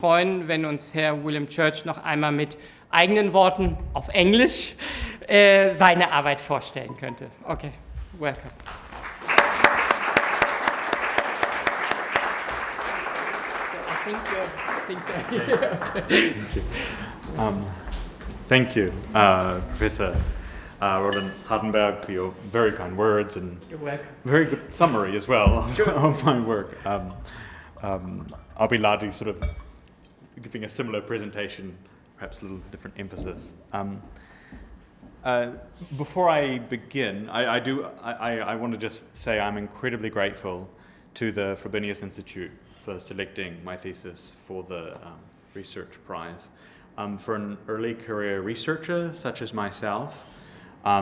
freuen, wenn uns Herr Willem Church noch einmal mit eigenen Worten auf Englisch seine Arbeit vorstellen könnte. Okay, welcome. Thank you, Professor Roland Hardenberg, for your very kind words and very good summary as well of my work. I'll be largely sort of giving a similar presentation, perhaps a little different emphasis. Before I begin, I want to just say I'm incredibly grateful to the Frobenius Institute for selecting my thesis for the research prize. For an early career researcher such as myself,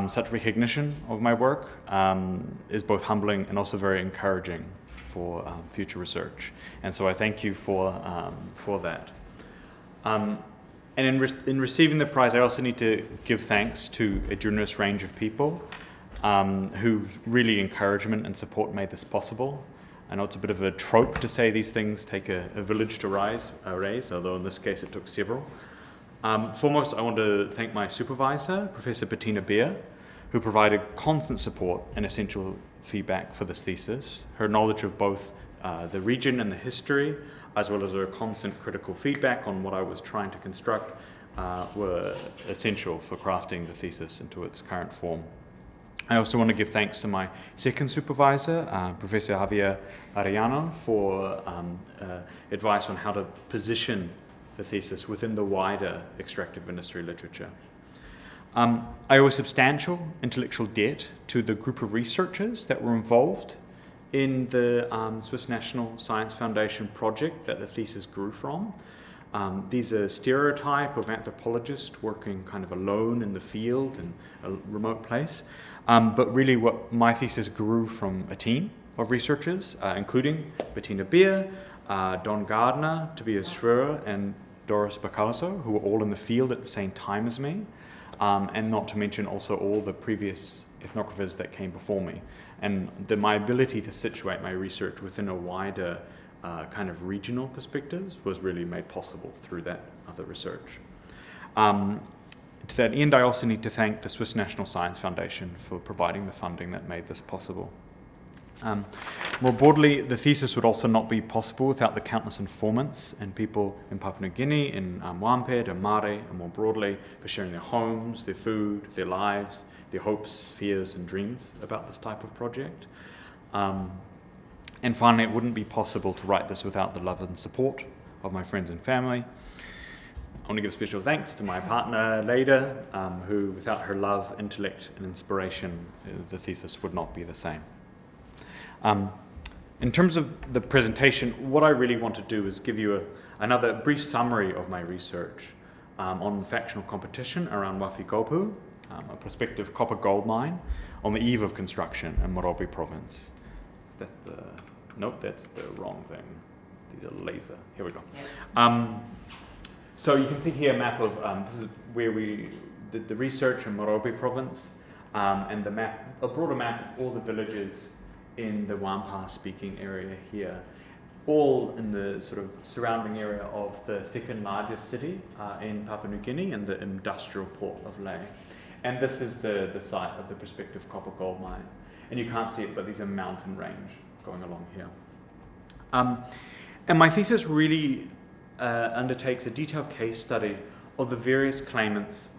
such recognition of my work is both humbling and also very encouraging for future research. And so I thank you for that. And in receiving the prize, I also need to give thanks to a generous range of people whose really encouragement and support made this possible. I know it's a bit of a trope to say these things take a village to raise, although in this case it took several. Foremost, I want to thank my supervisor, Professor Bettina Beer, who provided constant support and essential feedback for this thesis. Her knowledge of both the region and the history, as well as her constant critical feedback on what I was trying to construct, were essential for crafting the thesis into its current form. I also want to give thanks to my second supervisor, Professor Javier Arellano, for advice on how to position the thesis within the wider extractive industry literature. I owe a substantial intellectual debt to the group of researchers that were involved in the Swiss National Science Foundation project that the thesis grew from. These are a stereotype of anthropologists working kind of alone in the field in a remote place. But really what my thesis grew from a team of researchers, including Bettina Beer, Don Gardner, Tobias Schroer, and Doris Bacalaso, who were all in the field at the same time as me, and not to mention also all the previous ethnographers that came before me. And my ability to situate my research within a wider kind of regional perspectives was really made possible through that other research. To that end, I also need to thank the Swiss National Science Foundation for providing the funding that made this possible. More broadly, the thesis would also not be possible without the countless informants and people in Papua New Guinea, in Wampar, and Mare, and more broadly, for sharing their homes, their food, their lives, their hopes, fears, and dreams about this type of project. And finally, it wouldn't be possible to write this without the love and support of my friends and family. I want to give special thanks to my partner, Leda, who, without her love, intellect, and inspiration, the thesis would not be the same. In terms of the presentation, what I really want to do is give you another brief summary of my research on factional competition around Wafi-Golpu, a prospective copper-gold mine on the eve of construction in Morobe Province. Nope, that's the wrong thing. These are laser. Here we go. So you can see here a map of, this is where we did the research in Morobe Province, and the map, a broader map of all the villages in the Wampar-speaking area here, all in the sort of surrounding area of the second largest city in Papua New Guinea and the industrial port of Lae. And this is the site of the prospective copper-gold mine. And you can't see it, but there's a mountain range going along here. And my thesis really undertakes a detailed case study of the various claimants,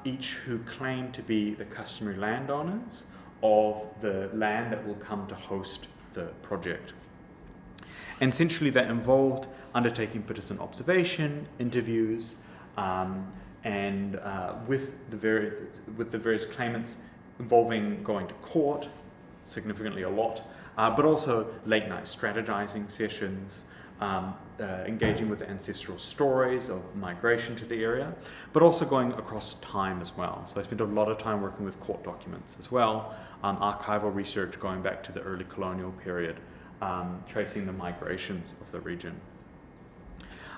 each who claim to be the customary landowners of the land that will come to host the project. And essentially that involved undertaking participant observation, interviews, and with the various claimants involving going to court, significantly a lot, but also late night strategizing sessions, engaging with ancestral stories of migration to the area, but also going across time as well. So I spent a lot of time working with court documents as well, archival research going back to the early colonial period, tracing the migrations of the region.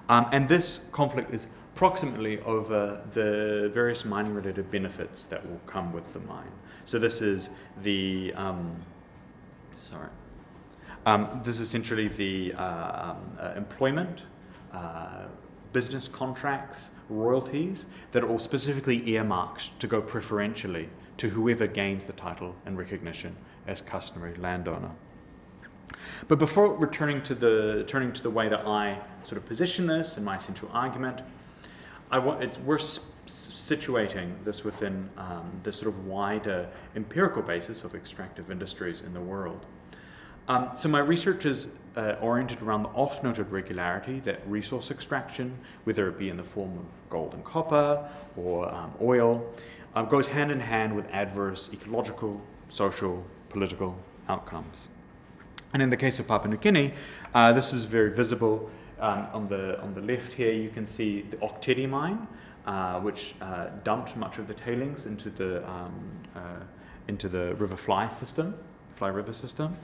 And this conflict is approximately over the various mining related benefits that will come with the mine. So this is the, this is essentially the employment, business contracts, royalties that are all specifically earmarked to go preferentially to whoever gains the title and recognition as customary landowner. But before turning to the way that I sort of position this in my central argument, it's worth situating this within the sort of wider empirical basis of extractive industries in the world. So my research is oriented around the oft-noted regularity that resource extraction, whether it be in the form of gold and copper or oil, goes hand in hand with adverse ecological, social, political outcomes. And in the case of Papua New Guinea, this is very visible. On the left here, you can see the Oktedi mine, which dumped much of the tailings into the River Fly River system,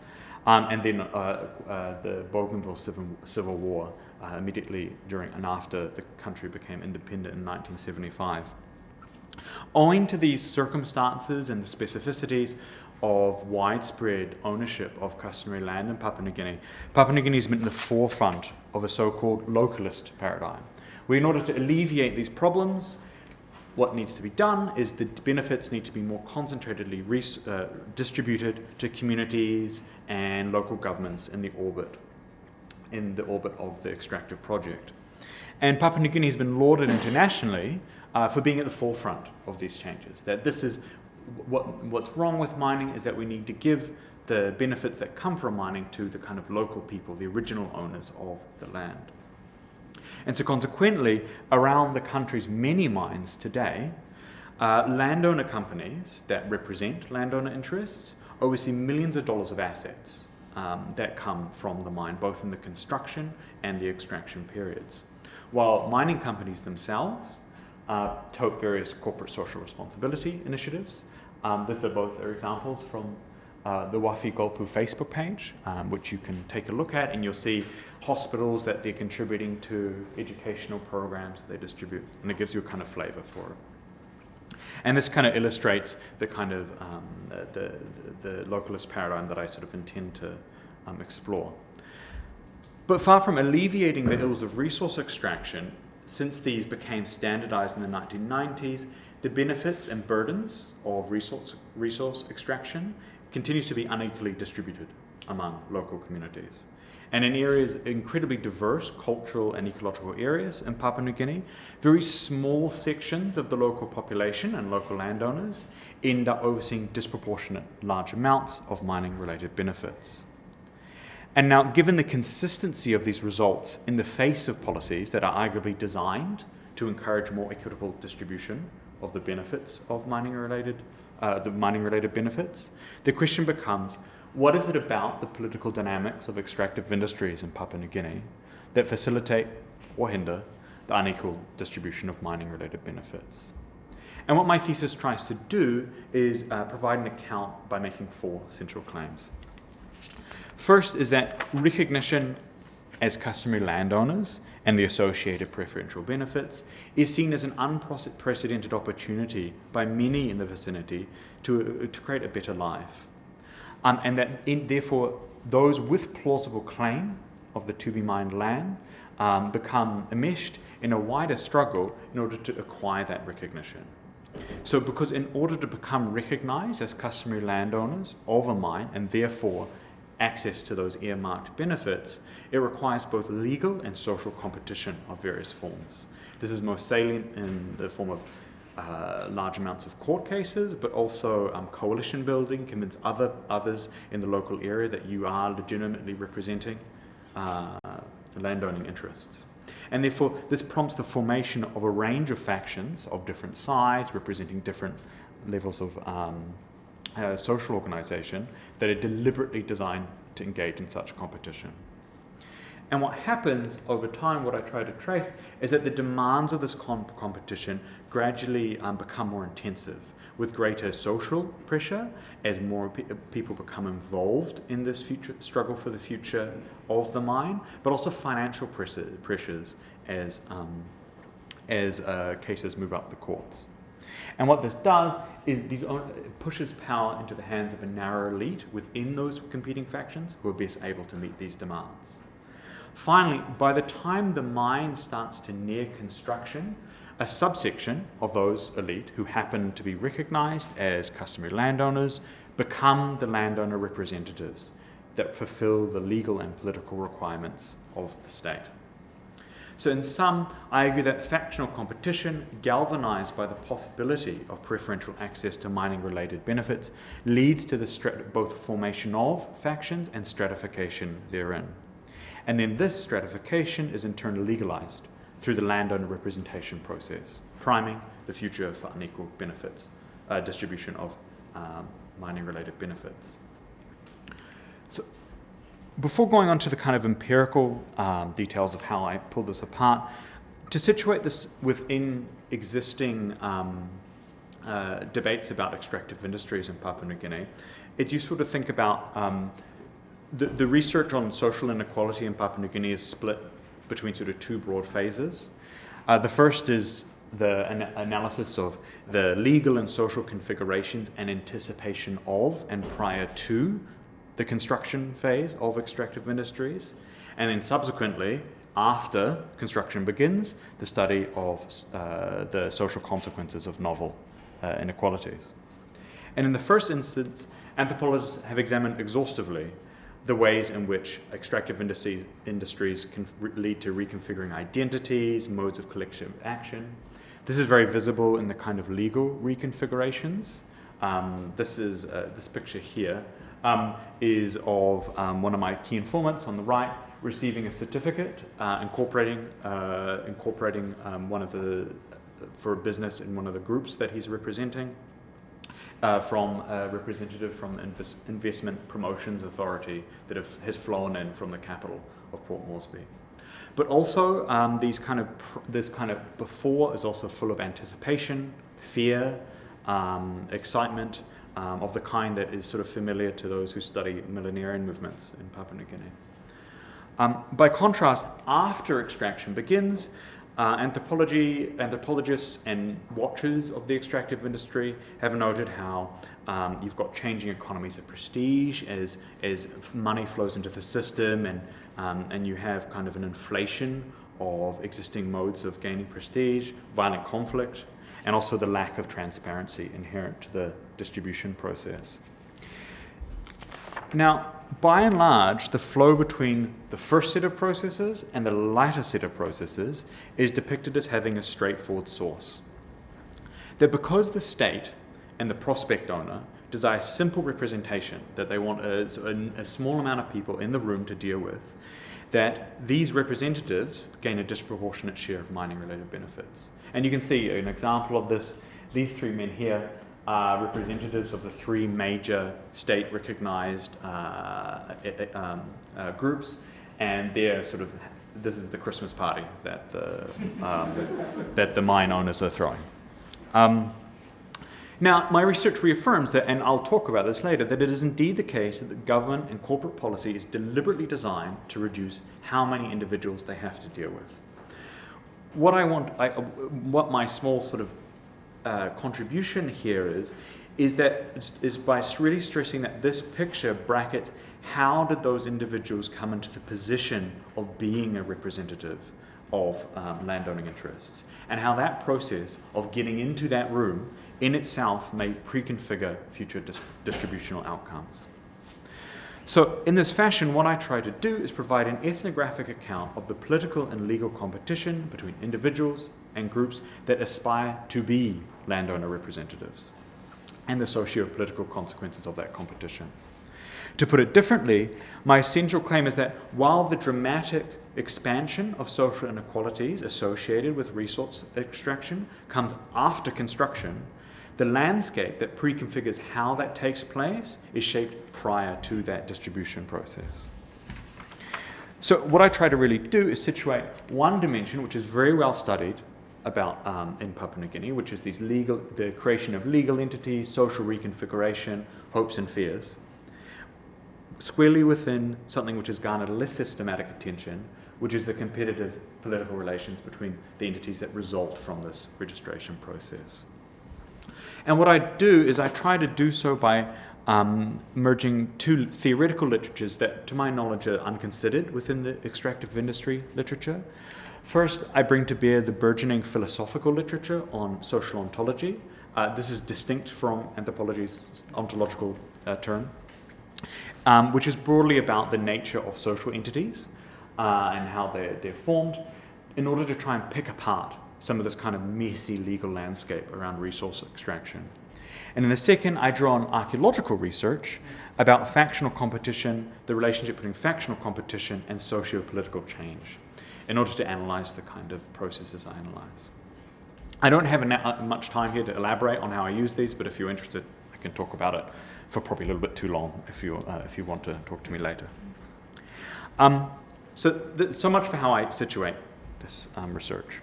and then the Bougainville Civil War immediately during and after the country became independent in 1975. Owing to these circumstances and the specificities of widespread ownership of customary land in Papua New Guinea has been at the forefront of a so-called localist paradigm, where in order to alleviate these problems, what needs to be done is the benefits need to be more concentratedly distributed to communities and local governments in the orbit of the extractive project. And Papua New Guinea has been lauded internationally for being at the forefront of these changes, that this is what's wrong with mining is that we need to give the benefits that come from mining to the kind of local people, the original owners of the land. And so consequently, around the country's many mines today, landowner companies that represent landowner interests oversee millions of dollars of assets that come from the mine, both in the construction and the extraction periods. While mining companies themselves tote various corporate social responsibility initiatives. These are both examples from the Wafi-Golpu Facebook page, which you can take a look at, and you'll see hospitals that they're contributing to, educational programs they distribute, and it gives you a kind of flavor for it. And this kind of illustrates the kind of the localist paradigm that I sort of intend to explore. But far from alleviating the ills of resource extraction, since these became standardized in the 1990s, the benefits and burdens of resource extraction continues to be unequally distributed among local communities. And in areas, incredibly diverse cultural and ecological areas in Papua New Guinea, very small sections of the local population and local landowners end up overseeing disproportionate large amounts of mining-related benefits. And now, given the consistency of these results in the face of policies that are arguably designed to encourage more equitable distribution of the benefits of mining-related benefits, the question becomes, what is it about the political dynamics of extractive industries in Papua New Guinea that facilitate or hinder the unequal distribution of mining-related benefits? And what my thesis tries to do is provide an account by making 4 central claims. First is that recognition as customary landowners and the associated preferential benefits is seen as an unprecedented opportunity by many in the vicinity to create a better life. And that therefore those with plausible claim of the to-be-mined land become enmeshed in a wider struggle in order to acquire that recognition. So because in order to become recognized as customary landowners of a mine and therefore access to those earmarked benefits, it requires both legal and social competition of various forms. This is most salient in the form of large amounts of court cases, but also coalition building, convince others in the local area that you are legitimately representing landowning interests. And therefore, this prompts the formation of a range of factions of different size, representing different levels of social organization that are deliberately designed to engage in such competition. And what happens over time, what I try to trace, is that the demands of this competition gradually become more intensive, with greater social pressure as more people become involved in this future struggle for the future of the mine, but also financial pressures as cases move up the courts. And what this does is it pushes power into the hands of a narrow elite within those competing factions who are best able to meet these demands. Finally, by the time the mine starts to near construction, a subsection of those elite who happen to be recognized as customary landowners become the landowner representatives that fulfill the legal and political requirements of the state. So in sum, I argue that factional competition, galvanized by the possibility of preferential access to mining-related benefits, leads to both formation of factions and stratification therein. And then this stratification is in turn legalized through the landowner representation process, priming the future for unequal benefits, distribution of mining-related benefits. So, before going on to the kind of empirical details of how I pull this apart, to situate this within existing debates about extractive industries in Papua New Guinea, it's useful to think about the research on social inequality in Papua New Guinea is split between sort of two broad phases. The first is the analysis of the legal and social configurations and anticipation of and prior to the construction phase of extractive industries, and then subsequently, after construction begins, the study of the social consequences of novel inequalities. And in the first instance, anthropologists have examined exhaustively the ways in which extractive industries can lead to reconfiguring identities, modes of collective action. This is very visible in the kind of legal reconfigurations. This picture here is of one of my key informants on the right receiving a certificate incorporating for a business in one of the groups that he's representing. From a representative from the Investment Promotions Authority that has flown in from the capital of Port Moresby. But also, this kind of before is also full of anticipation, fear, excitement, of the kind that is sort of familiar to those who study millenarian movements in Papua New Guinea. By contrast, after extraction begins, anthropologists and watchers of the extractive industry have noted how you've got changing economies of prestige as money flows into the system, and you have kind of an inflation of existing modes of gaining prestige, violent conflict, and also the lack of transparency inherent to the distribution process. Now, by and large, the flow between the first set of processes and the latter set of processes is depicted as having a straightforward source. That because the state and the prospect owner desire simple representation, that they want a small amount of people in the room to deal with, that these representatives gain a disproportionate share of mining-related benefits. And you can see an example of this. These three men here are representatives of the three major state-recognized groups, and they're this is the Christmas party that the mine owners are throwing. Now, my research reaffirms that, and I'll talk about this later, that it is indeed the case that the government and corporate policy is deliberately designed to reduce how many individuals they have to deal with. What my small sort of contribution here is by really stressing that this picture brackets how did those individuals come into the position of being a representative of landowning interests, and how that process of getting into that room in itself may pre-configure future distributional outcomes. So in this fashion, what I try to do is provide an ethnographic account of the political and legal competition between individuals and groups that aspire to be landowner representatives, and the socio-political consequences of that competition. To put it differently, my central claim is that while the dramatic expansion of social inequalities associated with resource extraction comes after construction, the landscape that preconfigures how that takes place is shaped prior to that distribution process. So what I try to really do is situate one dimension which is very well studied about in Papua New Guinea, which is the creation of legal entities, social reconfiguration, hopes and fears, squarely within something which has garnered less systematic attention, which is the competitive political relations between the entities that result from this registration process. And what I do is I try to do so by merging two theoretical literatures that, to my knowledge, are unconsidered within the extractive industry literature. First, I bring to bear the burgeoning philosophical literature on social ontology. This is distinct from anthropology's ontological term, which is broadly about the nature of social entities and how they're formed, in order to try and pick apart some of this kind of messy legal landscape around resource extraction. And in the second, I draw on archaeological research about factional competition, the relationship between factional competition and socio-political change, in order to analyze the kind of processes I analyze. I don't have much time here to elaborate on how I use these, but if you're interested, I can talk about it for probably a little bit too long if you want to talk to me later. So much for how I situate this research.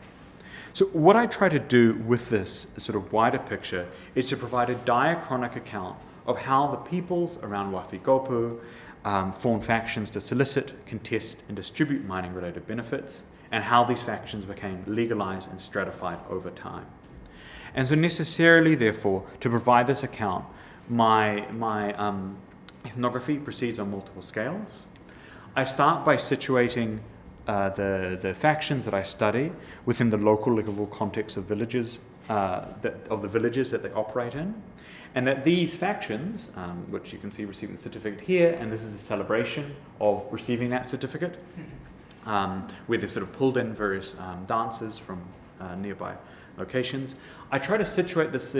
So what I try to do with this sort of wider picture is to provide a diachronic account of how the peoples around Wafi-Golpu formed factions to solicit, contest, and distribute mining-related benefits, and how these factions became legalized and stratified over time. And so necessarily, therefore, to provide this account, my ethnography proceeds on multiple scales. I start by situating the factions that I study within the local legal context of villages, of the villages that they operate in, and that these factions, which you can see receiving the certificate here, and this is a celebration of receiving that certificate, where they've sort of pulled in various dancers from nearby locations. I try to situate this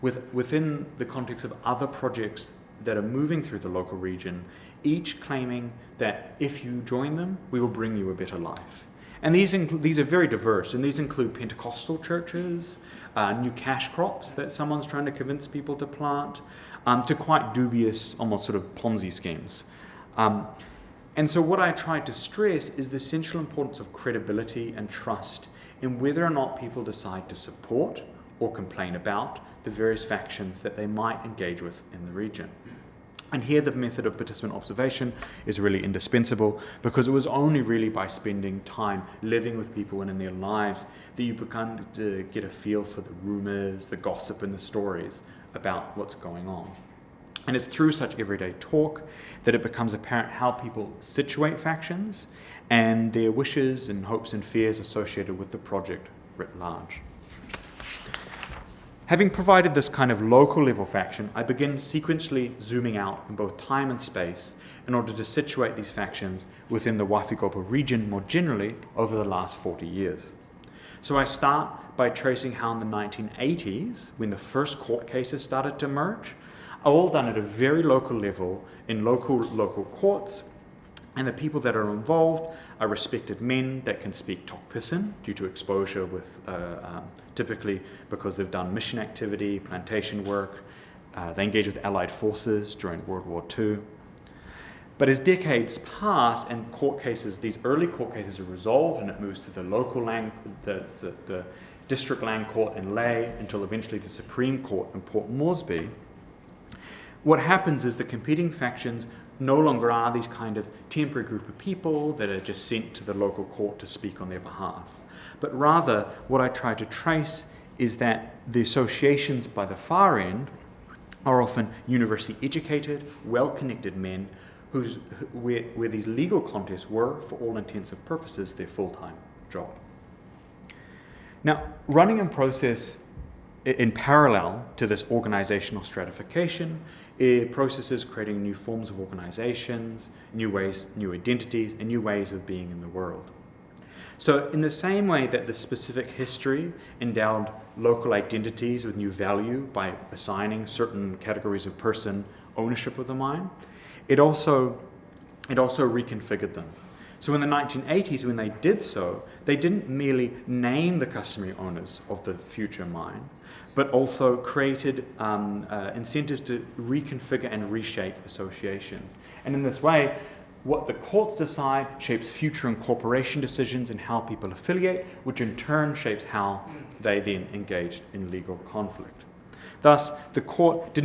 within the context of other projects that are moving through the local region, each claiming that if you join them, we will bring you a better life. And these are very diverse, and these include Pentecostal churches, new cash crops that someone's trying to convince people to plant, to quite dubious, almost sort of Ponzi schemes. And so what I try to stress is the essential importance of credibility and trust in whether or not people decide to support or complain about the various factions that they might engage with in the region. And here the method of participant observation is really indispensable, because it was only really by spending time living with people and in their lives that you begin to get a feel for the rumors, the gossip, and the stories about what's going on. And it's through such everyday talk that it becomes apparent how people situate factions and their wishes and hopes and fears associated with the project writ large. Having provided this kind of local level faction, I begin sequentially zooming out in both time and space in order to situate these factions within the Wafi-Golpu region more generally over the last 40 years. So I start by tracing how in the 1980s, when the first court cases started to emerge, all done at a very local level in local courts, and the people that are involved are respected men that can speak Tok Pisin due to exposure with, typically because they've done mission activity, plantation work. They engage with Allied forces during World War II. But as decades pass and court cases, these early court cases are resolved, and it moves to the local land, the district land court in Lae, until eventually the Supreme Court in Port Moresby. What happens is the competing factions no longer are these kind of temporary group of people that are just sent to the local court to speak on their behalf. But rather, what I try to trace is that the associations by the far end are often university educated, well-connected men where these legal contests were, for all intents and purposes, their full-time job. Now, running in process in parallel to this organizational stratification, processes creating new forms of organizations, new ways, new identities, and new ways of being in the world. So in the same way that the specific history endowed local identities with new value by assigning certain categories of person ownership of the mine, it also reconfigured them. So in the 1980s, when they did so, they didn't merely name the customary owners of the future mine, but also created incentives to reconfigure and reshape associations. And in this way, what the courts decide shapes future incorporation decisions and how people affiliate, which in turn shapes how they then engage in legal conflict. Thus, the mine did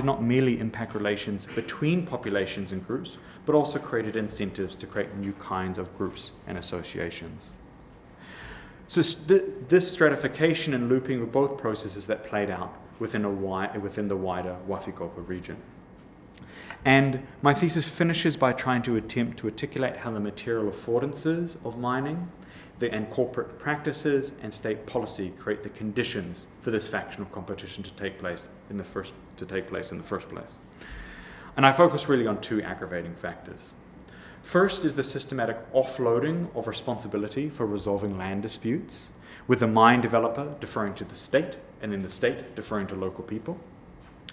not merely impact relations between populations and groups, but also created incentives to create new kinds of groups and associations. So this stratification and looping were both processes that played out within the wider Wafi-Golpu region. And my thesis finishes by trying to attempt to articulate how the material affordances of mining and corporate practices and state policy create the conditions for this factional competition to take place in the first place. And I focus really on two aggravating factors. First is the systematic offloading of responsibility for resolving land disputes, with the mine developer deferring to the state and then the state deferring to local people.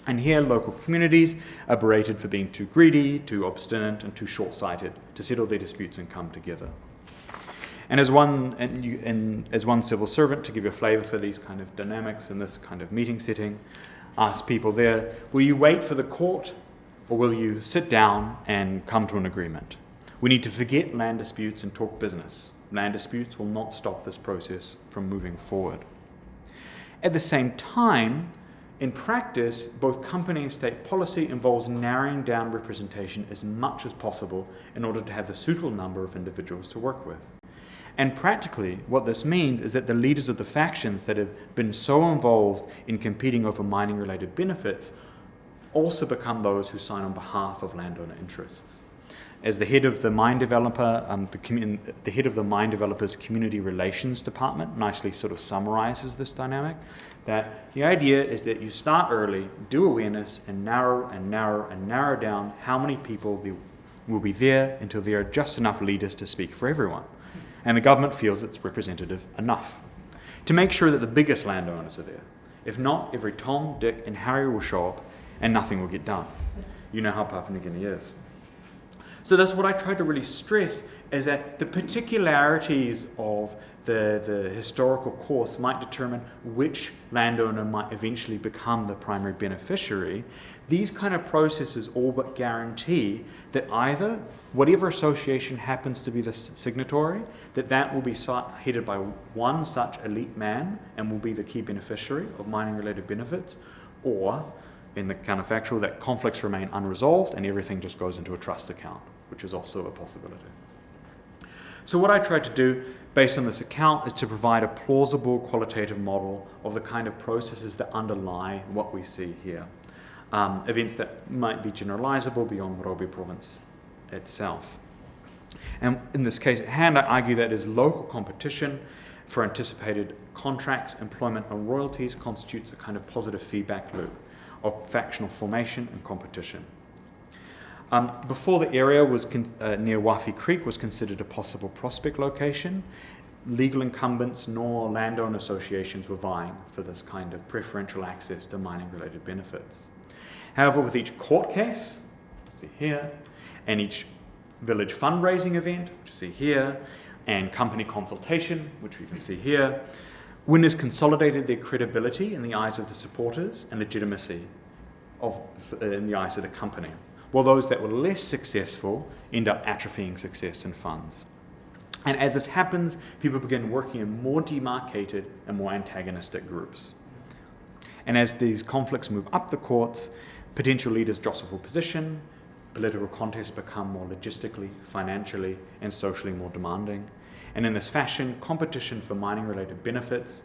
And here local communities are berated for being too greedy, too obstinate, and too short-sighted to settle their disputes and come together. And as one civil servant, to give you a flavour for these kind of dynamics in this kind of meeting setting, asked people there, will you wait for the court or will you sit down and come to an agreement? We need to forget land disputes and talk business. Land disputes will not stop this process from moving forward. At the same time, in practice, both company and state policy involves narrowing down representation as much as possible in order to have the suitable number of individuals to work with. And practically, what this means is that the leaders of the factions that have been so involved in competing over mining-related benefits also become those who sign on behalf of landowner interests. As the head of the mine developer, the head of the mine developer's community relations department nicely sort of summarizes this dynamic, that the idea is that you start early, do awareness, and narrow down how many people will be there until there are just enough leaders to speak for everyone. And the government feels it's representative enough to make sure that the biggest landowners are there. If not, every Tom, Dick, and Harry will show up and nothing will get done. You know how Papua New Guinea is. So that's what I tried to really stress, is that the particularities of the historical course might determine which landowner might eventually become the primary beneficiary. These kind of processes all but guarantee that either whatever association happens to be the signatory, that will be headed by one such elite man and will be the key beneficiary of mining-related benefits, or in the counterfactual, that conflicts remain unresolved and everything just goes into a trust account, which is also a possibility. So what I tried to do, based on this account, is to provide a plausible qualitative model of the kind of processes that underlie what we see here. Events that might be generalizable beyond Morobe Province itself. And in this case at hand, I argue that as local competition for anticipated contracts, employment, and royalties constitutes a kind of positive feedback loop of factional formation and competition. Before the area was near Wafi Creek was considered a possible prospect location, legal incumbents nor landowner associations were vying for this kind of preferential access to mining-related benefits. However, with each court case, see here, and each village fundraising event, which you see here, and company consultation, which we can see here, winners consolidated their credibility in the eyes of the supporters and legitimacy in the eyes of the company, while those that were less successful end up atrophying success and funds. And as this happens, people begin working in more demarcated and more antagonistic groups. And as these conflicts move up the courts, potential leaders jostle for position, political contests become more logistically, financially, and socially more demanding. And in this fashion, competition for mining-related benefits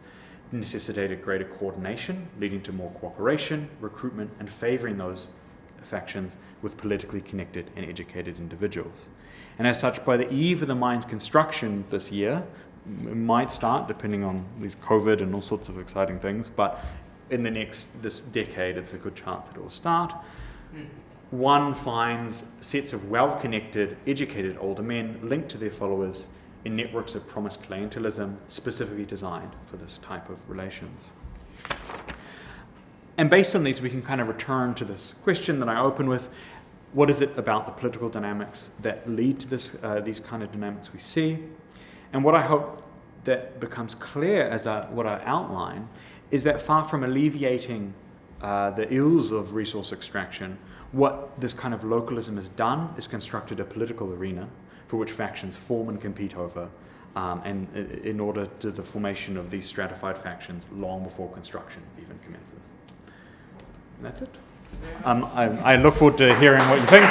necessitated greater coordination, leading to more cooperation, recruitment, and favouring those factions with politically connected and educated individuals. And as such, by the eve of the mine's construction this year, it might start, depending on these COVID and all sorts of exciting things, but in this decade, it's a good chance that it will start. One finds sets of well-connected, educated older men linked to their followers in networks of promised clientelism specifically designed for this type of relations. And based on these, we can kind of return to this question that I open with: what is it about the political dynamics that lead to these kind of dynamics we see? And what I hope that becomes clear as what I outline is that far from alleviating the ills of resource extraction, what this kind of localism has done is constructed a political arena for which factions form and compete over, and in order to the formation of these stratified factions long before construction even commences. And that's it. I look forward to hearing what you think.